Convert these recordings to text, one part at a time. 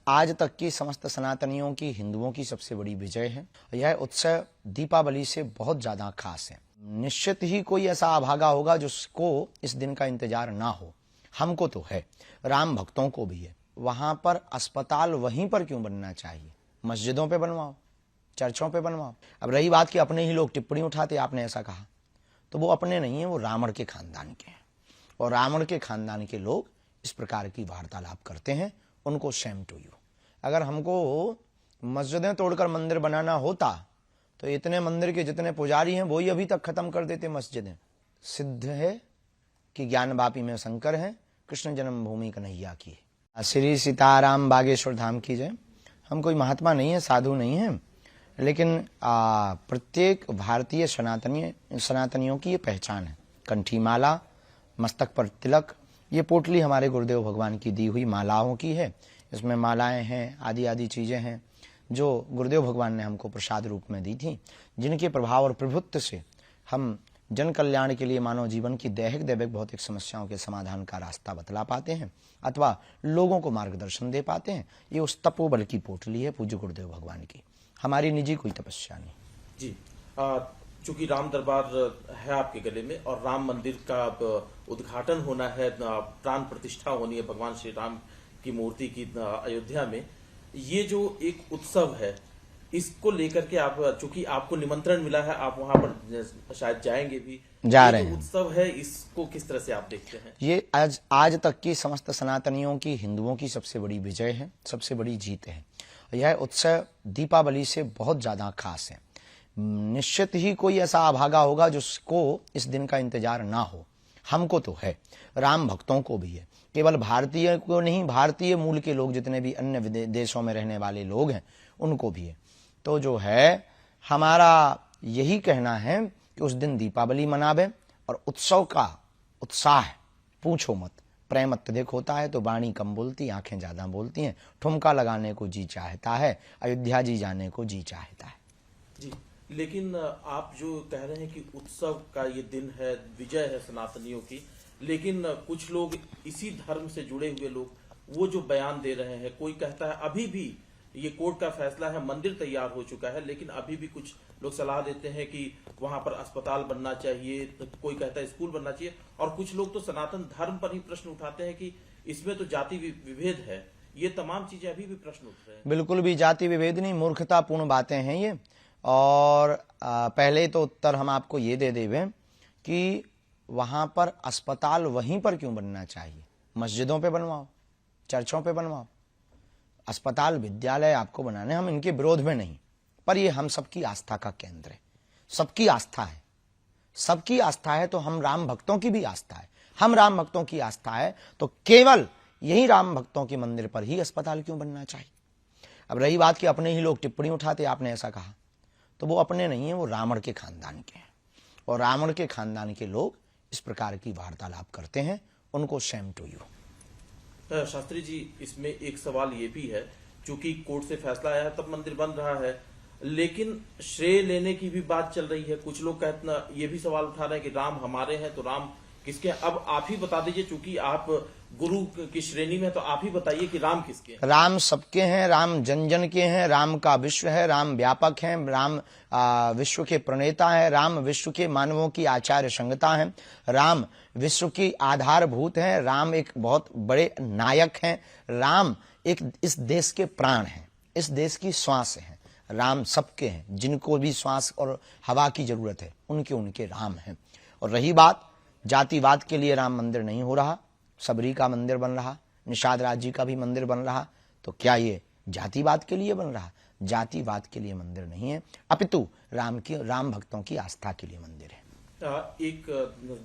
आज तक की समस्त सनातनियों की, हिंदुओं की सबसे बड़ी विजय है। यह उत्सव दीपावली से बहुत ज्यादा खास है। निश्चित ही कोई ऐसा अभागा होगा जिसको इस दिन का इंतजार ना हो। हमको तो है, राम भक्तों को भी है। वहां पर अस्पताल वहीं पर क्यों बनना चाहिए? मस्जिदों पे बनवाओ, चर्चों पे बनवाओ। अब रही बात कि अपने ही लोग टिप्पणी उठाते, आपने ऐसा कहा, तो वो अपने नहीं है, वो रावण के खानदान के हैं। और रावण के खानदान के लोग इस प्रकार की वार्तालाप करते हैं। उनको शेम टू यू। अगर हमको मस्जिदें तोड़कर मंदिर बनाना होता तो इतने मंदिर के जितने पुजारी हैं वही अभी तक खत्म कर देते मस्जिदें। सिद्ध है कि ज्ञान वापी में शंकर है, कृष्ण जन्मभूमि कन्हैया की है। श्री सीताराम बागेश्वर धाम की जय। हम कोई महात्मा नहीं है, साधु नहीं है, लेकिन प्रत्येक भारतीय सनातनियों की ये पहचान है। कंठी माला, मस्तक पर तिलक, ये पोटली हमारे गुरुदेव भगवान की दी हुई मालाओं की है। इसमें मालाएं हैं, आदि आदि चीजें हैं जो गुरुदेव भगवान ने हमको प्रसाद रूप में दी थी, जिनके प्रभाव और प्रभुत्व से हम जन कल्याण के लिए मानव जीवन की दैहिक दैविक भौतिक समस्याओं के समाधान का रास्ता बतला पाते हैं अथवा लोगों को मार्गदर्शन दे पाते हैं। ये उस तपोबल की पोटली है पूज्य गुरुदेव भगवान की, हमारी निजी कोई तपस्या नहीं। जी, चूंकि राम दरबार है आपके गले में और राम मंदिर का उद्घाटन होना है, प्राण प्रतिष्ठा होनी है भगवान श्री राम की मूर्ति की अयोध्या में, ये जो एक उत्सव है इसको लेकर के आप, चूंकि आपको निमंत्रण मिला है, आप वहां पर शायद जाएंगे भी, जा रहे हैं। उत्सव है, इसको किस तरह से आप देखते हैं? ये आज तक की समस्त सनातनियों की, हिंदुओं की सबसे बड़ी विजय है, सबसे बड़ी जीत है। यह उत्सव दीपावली से बहुत ज्यादा खास है। निश्चित ही कोई ऐसा अभागा होगा जिसको इस दिन का इंतजार ना हो। हमको तो है, राम भक्तों को भी है। केवल भारतीय को नहीं, भारतीय मूल के लोग जितने भी अन्य देशों में रहने वाले लोग हैं उनको भी है। तो जो है, हमारा यही कहना है कि उस दिन दीपावली मनावे और उत्सव का उत्साह पूछो मत। प्रेम अत्यधिक होता है तो वाणी कम बोलती, आंखें ज्यादा बोलती हैं। ठुमका लगाने को जी चाहता है, अयोध्या जी जाने को जी चाहता है। जी, लेकिन आप जो कह रहे हैं कि उत्सव का ये दिन है, विजय है सनातनियों की, लेकिन कुछ लोग इसी धर्म से जुड़े हुए लोग वो जो बयान दे रहे हैं, कोई कहता है अभी भी ये कोर्ट का फैसला है, मंदिर तैयार हो चुका है, लेकिन अभी भी कुछ लोग सलाह देते हैं कि वहां पर अस्पताल बनना चाहिए, तो कोई कहता है स्कूल बनना चाहिए, और कुछ लोग तो सनातन धर्म पर ही प्रश्न उठाते हैं कि इसमें तो जाति विभेद है। ये तमाम चीजें अभी भी प्रश्न उठ रहे हैं। बिल्कुल भी जाति विभेद नहीं, मूर्खतापूर्ण बातें हैं ये। और पहले तो उत्तर हम आपको ये दे देवे कि वहां पर अस्पताल वहीं पर क्यों बनना चाहिए? मस्जिदों पे बनवाओ, चर्चों पे बनवाओ। अस्पताल, विद्यालय आपको बनाने, हम इनके विरोध में नहीं, पर ये हम सबकी आस्था का केंद्र है। सबकी आस्था है, सबकी आस्था है तो हम राम भक्तों की भी आस्था है। हम राम भक्तों की आस्था है तो केवल यही राम भक्तों के मंदिर पर ही अस्पताल क्यों बनना चाहिए? अब रही बात कि अपने ही लोग टिप्पणी उठाते, आपने ऐसा कहा, तो वो अपने नहीं है, वो रावण के खानदान के हैं। और रावण के खानदान के लोग इस प्रकार की वार्तालाप करते हैं। उनको Shem to you. Shastri ji, इसमें एक सवाल ये भी है, चूंकि कोर्ट से फैसला आया है तब मंदिर बन रहा है, लेकिन श्रेय लेने की भी बात चल रही है। कुछ लोग कहते, ये भी सवाल उठा रहे हैं कि राम हमारे हैं तो राम किसके? अब आप ही बता दीजिए, चूंकि आप गुरु की श्रेणी में, तो आप ही बताइए कि राम किसके हैं? राम सबके हैं, राम जन जन के हैं, राम का विश्व है, राम व्यापक है, राम विश्व के प्रणेता है, राम विश्व के मानवों की आचार्य संगता है, राम विश्व की आधारभूत है, राम एक बहुत बड़े नायक हैं, राम एक इस देश के प्राण हैं, इस देश की श्वास है। राम सबके हैं, जिनको भी श्वास और हवा की जरूरत है उनके राम हैं। और रही बात जातिवाद के लिए राम मंदिर नहीं हो रहा, सबरी का मंदिर बन रहा, निषाद राज जी का भी मंदिर बन रहा, तो क्या ये जातिवाद के लिए बन रहा? जातिवाद के लिए मंदिर नहीं है, अपितु राम भक्तों की आस्था के लिए मंदिर है। एक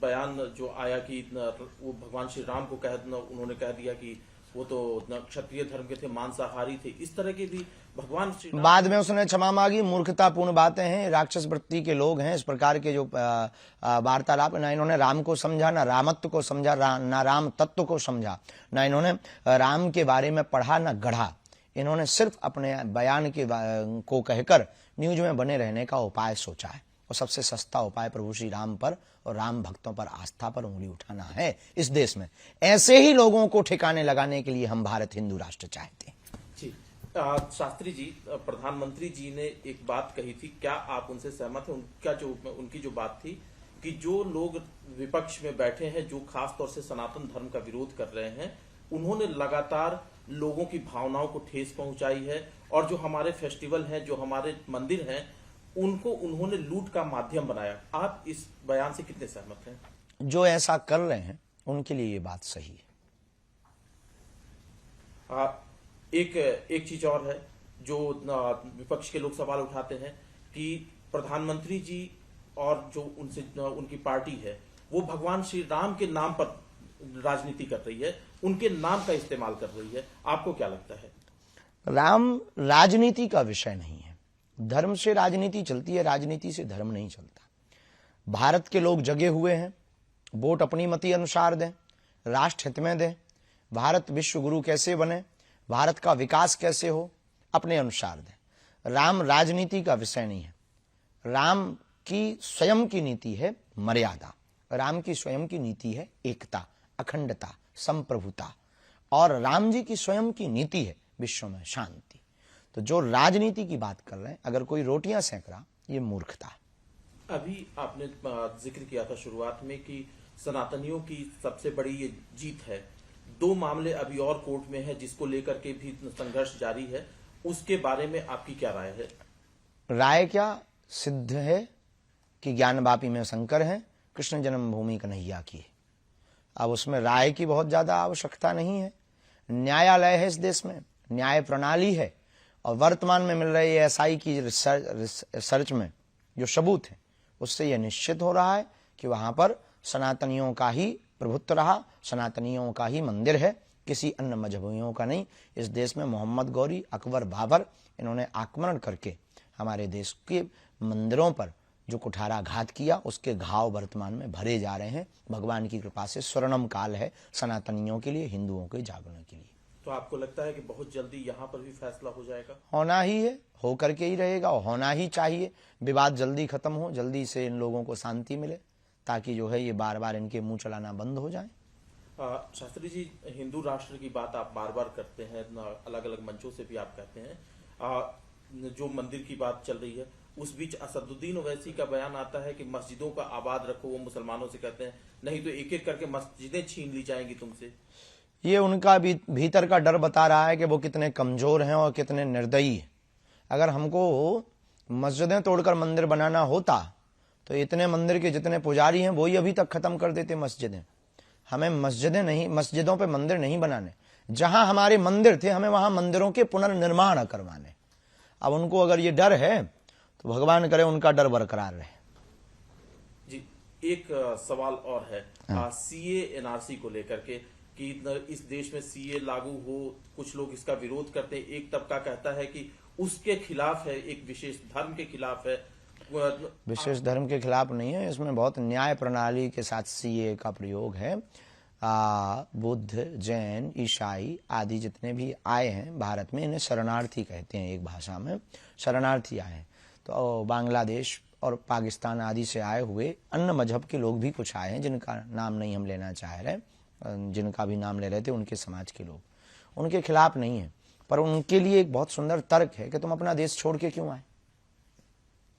बयान जो आया कि वो भगवान श्री राम को उन्होंने कह दिया कि वो तो क्षत्रिय धर्म के थे, मांसाहारी थे, इस तरह के भी भगवान श्री राम। बाद में उसने क्षमा मांगी। मूर्खतापूर्ण बातें हैं, राक्षस वृत्ति के लोग हैं। इस प्रकार के जो वार्तालाप, ना इन्होंने राम को समझा, ना रामत्व को समझा, ना राम तत्व को समझा, ना इन्होंने राम के बारे में पढ़ा, ना गढ़ा। इन्होंने सिर्फ अपने बयान को कहकर न्यूज में बने रहने का उपाय सोचा है। और सबसे सस्ता उपाय प्रभु श्री राम पर और राम भक्तों पर आस्था पर उंगली उठाना है इस देश में। ऐसे ही लोगों को ठिकाने लगाने के लिए हम भारत हिंदू राष्ट्र चाहते हैं। जी शास्त्री जी, प्रधानमंत्री जी ने एक बात कही थी, क्या आप उनसे सहमत हैं? उनकी जो बात थी कि जो लोग विपक्ष में बैठे हैं, जो खास तौर से सनातन धर्म का विरोध कर रहे हैं, उन्होंने लगातार लोगों की भावनाओं को ठेस पहुंचाई है, और जो हमारे फेस्टिवल हैं, जो हमारे मंदिर हैं, उनको उन्होंने लूट का माध्यम बनाया। आप इस बयान से कितने सहमत हैं? जो ऐसा कर रहे हैं उनके लिए ये बात सही है। एक चीज और है जो विपक्ष के लोग सवाल उठाते हैं कि प्रधानमंत्री जी और जो उनकी पार्टी है, वो भगवान श्री राम के नाम पर राजनीति कर रही है, उनके नाम का इस्तेमाल कर रही है। आपको क्या लगता है? राम राजनीति का विषय नहीं है। धर्म से राजनीति चलती है, राजनीति से धर्म नहीं चलता। भारत के लोग जगे हुए हैं, वोट अपनी मति अनुसार दें, राष्ट्र हित में दें, भारत विश्व गुरु कैसे बने, भारत का विकास कैसे हो, अपने अनुसार दें। राम राजनीति का विषय नहीं है। राम की स्वयं की नीति है मर्यादा, राम की स्वयं की नीति है एकता, अखंडता, संप्रभुता, और राम जी की स्वयं की नीति है विश्व में शांति। तो जो राजनीति की बात कर रहे हैं, अगर कोई रोटियां सेक रहा, ये मूर्खता है। अभी आपने जिक्र किया था शुरुआत में कि सनातनियों की सबसे बड़ी ये जीत है। 2 मामले अभी और कोर्ट में है जिसको लेकर के भी संघर्ष जारी है, उसके बारे में आपकी क्या राय है? राय क्या, सिद्ध है कि ज्ञान वापी में शंकर है, कृष्ण जन्मभूमि कन्हैया की है। अब उसमें राय की बहुत ज्यादा आवश्यकता नहीं है। न्यायालय है इस देश में, न्याय प्रणाली है, और वर्तमान में मिल रही एसआई की रिसर्च में जो सबूत है, उससे यह निश्चित हो रहा है कि वहां पर सनातनियों का ही प्रभुत्व रहा, सनातनियों का ही मंदिर है, किसी अन्य मजहबियों का नहीं। इस देश में मोहम्मद गौरी, अकबर, बाबर, इन्होंने आक्रमण करके हमारे देश के मंदिरों पर जो कुठाराघात किया, उसके घाव वर्तमान में भरे जा रहे हैं। भगवान की कृपा से स्वर्णम काल है सनातनियों के लिए, हिंदुओं के जागरण के लिए। तो आपको लगता है कि बहुत जल्दी यहाँ पर भी फैसला हो जाएगा? होना ही है, होकर के ही रहेगा, और होना ही चाहिए। विवाद जल्दी खत्म हो, जल्दी से इन लोगों को शांति मिले, ताकि जो है ये बार बार इनके मुंह चलाना बंद हो जाए। शास्त्री जी, हिंदू राष्ट्र की बात आप बार बार करते हैं, अलग अलग मंचों से भी आप कहते हैं। जो मंदिर की बात चल रही है, उस बीच असदुद्दीन ओवैसी का बयान आता है कि मस्जिदों का आबाद रखो। वो मुसलमानों से कहते हैं नहीं तो एक एक करके मस्जिदें छीन ली जाएंगी तुमसे। ये उनका भी भीतर का डर बता रहा है कि वो कितने कमजोर हैं और कितने निर्दयी हैं। अगर हमको मस्जिदें तोड़कर मंदिर बनाना होता तो इतने मंदिर के जितने पुजारी हैं वही अभी तक खत्म कर देते मस्जिदें। हमें मस्जिदें नहीं, मस्जिदों पे मंदिर नहीं बनाने। जहां हमारे मंदिर थे, हमें वहां मंदिरों के पुनर्निर्माण करवाने। अब उनको अगर ये डर है तो भगवान करे उनका डर बरकरार रहे। जी, एक सवाल और है सीए एनआरसी को लेकर के कि इस देश में सीए लागू हो, कुछ लोग इसका विरोध करते हैं। एक तबका कहता है कि उसके खिलाफ है, एक विशेष धर्म के खिलाफ है। विशेष धर्म के खिलाफ नहीं है, इसमें बहुत न्याय प्रणाली के साथ सीए का प्रयोग है। बुद्ध, जैन, ईसाई आदि जितने भी आए हैं भारत में, इन्हें शरणार्थी कहते हैं, एक भाषा में शरणार्थी आए हैं। तो बांग्लादेश और पाकिस्तान आदि से आए हुए अन्य मजहब के लोग भी कुछ आए हैं, जिनका नाम नहीं हम लेना चाह रहे, जिनका भी नाम ले रहे थे उनके समाज के लोग, उनके खिलाफ नहीं है। पर उनके लिए एक बहुत सुंदर तर्क है कि तुम अपना देश छोड़ के क्यों आए,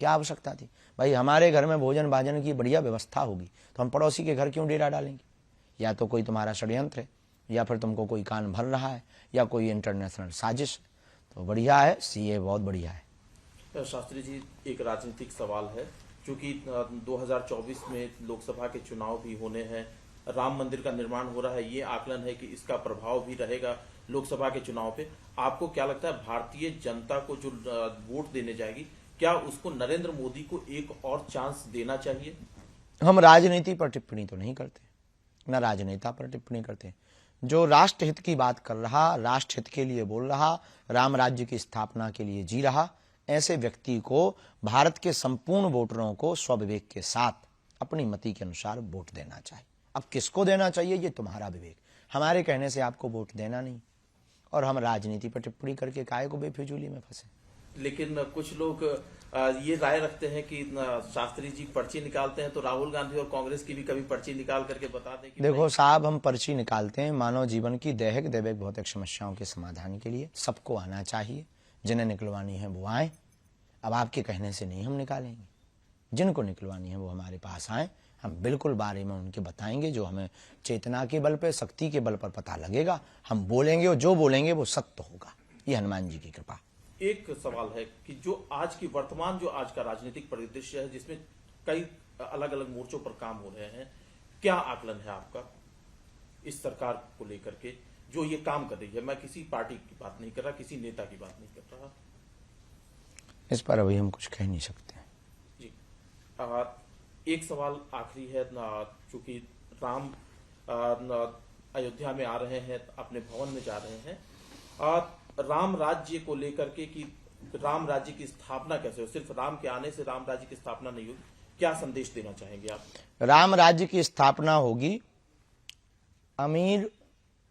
क्या आवश्यकता थी? भाई हमारे घर में भोजन भाजन की बढ़िया व्यवस्था होगी तो हम पड़ोसी के घर क्यों डेरा डालेंगे? या तो कोई तुम्हारा षड्यंत्र है, या फिर तुमको कोई कान भर रहा है, या कोई इंटरनेशनल साजिश है। तो बढ़िया है, सीए बहुत बढ़िया है। शास्त्री जी, एक राजनीतिक सवाल है, क्योंकि 2024 में लोकसभा के चुनाव भी होने हैं, राम मंदिर का निर्माण हो रहा है, ये आकलन है कि इसका प्रभाव भी रहेगा लोकसभा के चुनाव पे। आपको क्या लगता है, भारतीय जनता को जो वोट देने जाएगी, क्या उसको नरेंद्र मोदी को एक और चांस देना चाहिए? हम राजनीति पर टिप्पणी तो नहीं करते, न राजनेता पर टिप्पणी करते। जो राष्ट्रहित की बात कर रहा, राष्ट्रहित के लिए बोल रहा, राम राज्य की स्थापना के लिए जी रहा, ऐसे व्यक्ति को भारत के संपूर्ण वोटरों को स्वविवेक के साथ अपनी मति के अनुसार वोट देना चाहिए। अब किसको देना चाहिए ये तुम्हारा विवेक, हमारे कहने से आपको वोट देना नहीं। और हम राजनीति पर टिप्पणी करके काहे को बेफिजूली में फंसे। लेकिन कुछ लोग ये राय रखते हैं कि शास्त्री जी पर्ची निकालते हैं तो राहुल गांधी और कांग्रेस की भी कभी पर्ची निकाल करके बता दें कि देखो साहब, हम पर्ची निकालते हैं मानव जीवन की दैहिक दैविक भौतिक समस्याओं के समाधान के लिए। सबको आना चाहिए, जिन्हें निकलवानी है वो आए। अब आपके कहने से नहीं हम निकालेंगे, जिनको निकलवानी है वो हमारे पास आए, हम बिल्कुल बारे में उनके बताएंगे। जो हमें चेतना के बल पे, शक्ति के बल पर पता लगेगा हम बोलेंगे, और जो बोलेंगे वो सत्य होगा। ये हनुमान जी की कृपा। एक सवाल है कि जो आज की वर्तमान जो आज का राजनीतिक परिदृश्य है, जिसमें कई अलग अलग मोर्चों पर काम हो रहे हैं, क्या आकलन है आपका इस सरकार को लेकर के जो ये काम कर रही है? मैं किसी पार्टी की बात नहीं कर रहा, किसी नेता की बात नहीं कर रहा। इस पर अभी हम कुछ कह नहीं सकते जी, एक सवाल आखिरी है। चूंकि राम अयोध्या में आ रहे हैं, अपने भवन में जा रहे हैं, राम राज्य को लेकर के कि राम राज्य की स्थापना कैसे हो, सिर्फ राम के आने से राम राज्य की स्थापना नहीं होगी, क्या संदेश देना चाहेंगे आप? राम राज्य की स्थापना होगी, अमीर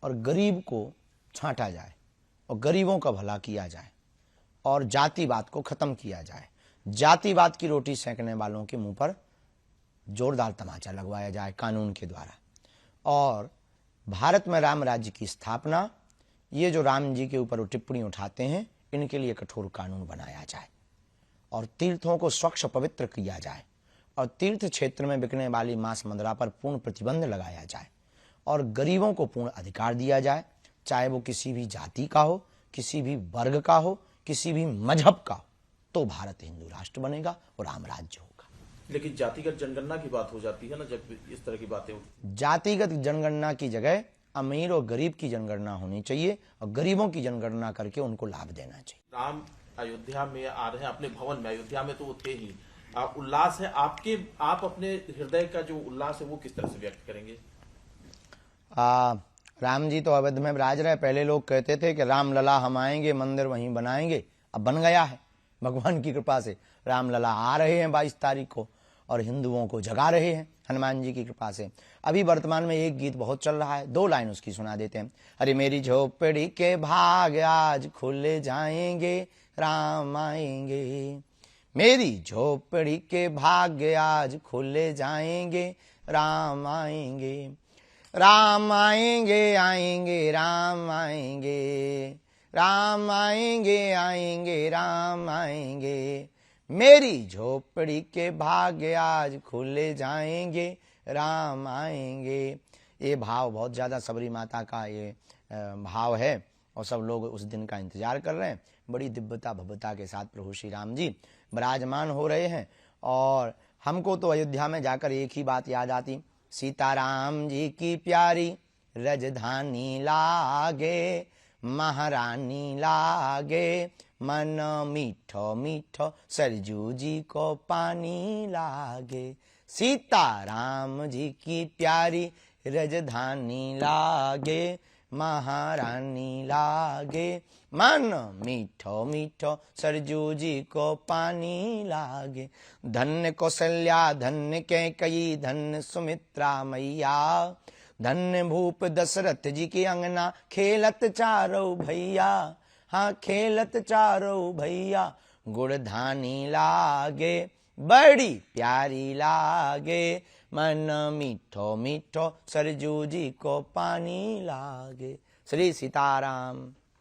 और गरीब को छांटा जाए और गरीबों का भला किया जाए और जातिवाद को खत्म किया जाए। जातिवाद की रोटी सेंकने वालों के मुंह पर जोरदार तमाचा लगवाया जाए कानून के द्वारा। और भारत में राम राज्य की स्थापना, ये जो राम जी के ऊपर टिप्पणी उठाते हैं, इनके लिए कठोर कानून बनाया जाए और तीर्थों को स्वच्छ पवित्र किया जाए और तीर्थ क्षेत्र में बिकने वाली मांस मदिरा पर पूर्ण प्रतिबंध लगाया जाए और गरीबों को पूर्ण अधिकार दिया जाए, चाहे वो किसी भी जाति का हो, किसी भी वर्ग का हो, किसी भी मजहब का हो, तो भारत हिंदू राष्ट्र बनेगा और राम राज्य होगा। लेकिन जातिगत जनगणना की बात हो जाती है ना, जब इस तरह की बातें होती। जातिगत जनगणना की जगह अमीर और गरीब की जनगणना होनी चाहिए और गरीबों की जनगणना करके उनको लाभ देना चाहिए। राम अयोध्या में आ रहे हैं, अपने भवन में, अयोध्या में तो वो थे ही, उल्लास है आपके, आप अपने हृदय का जो उल्लास है वो किस तरह से व्यक्त करेंगे? राम जी तो अवध में विराज रहे। पहले लोग कहते थे कि राम लला हम आएंगे, मंदिर वहीं बनाएंगे। अब बन गया है भगवान की कृपा से। राम लला आ रहे हैं 22 तारीख को और हिंदुओं को जगा रहे हैं हनुमान जी की कृपा से। अभी वर्तमान में एक गीत बहुत चल रहा है, 2 लाइन उसकी सुना देते हैं। अरे मेरी झोपड़ी के भाग आज खुल जाएंगे, राम आएंगे। मेरी झोपड़ी के भाग्य आज खुल जाएंगे, राम आएंगे। राम आएंगे आएंगे राम आएंगे, राम आएंगे आएंगे राम आएंगे। मेरी झोपड़ी के भाग्य आज खुल जाएंगे, राम आएंगे। ये भाव बहुत ज़्यादा सबरी माता का ये भाव है और सब लोग उस दिन का इंतजार कर रहे हैं। बड़ी दिव्यता भव्यता के साथ प्रभु श्री राम जी विराजमान हो रहे हैं। और हमको तो अयोध्या में जाकर एक ही बात याद आती, सीताराम जी की प्यारी राजधानी लागे, महारानी लागे, मन मीठो मीठो सरजू जी को पानी लागे। सीताराम जी की प्यारी राजधानी लागे, महारानी लागे, मन मीठो मीठो सरजू जी को पानी लागे। धन्य कौशल्या धन्य कैकेयी धन्य सुमित्रा मैया, धन्य भूप दशरथ जी की अंगना खेलत चारो भैया। हाँ खेलत चारो भैया, गुड़धानी लागे, बड़ी प्यारी लागे, मन मीठो मीठो सरजू जी को पानी लागे। श्री सीताराम।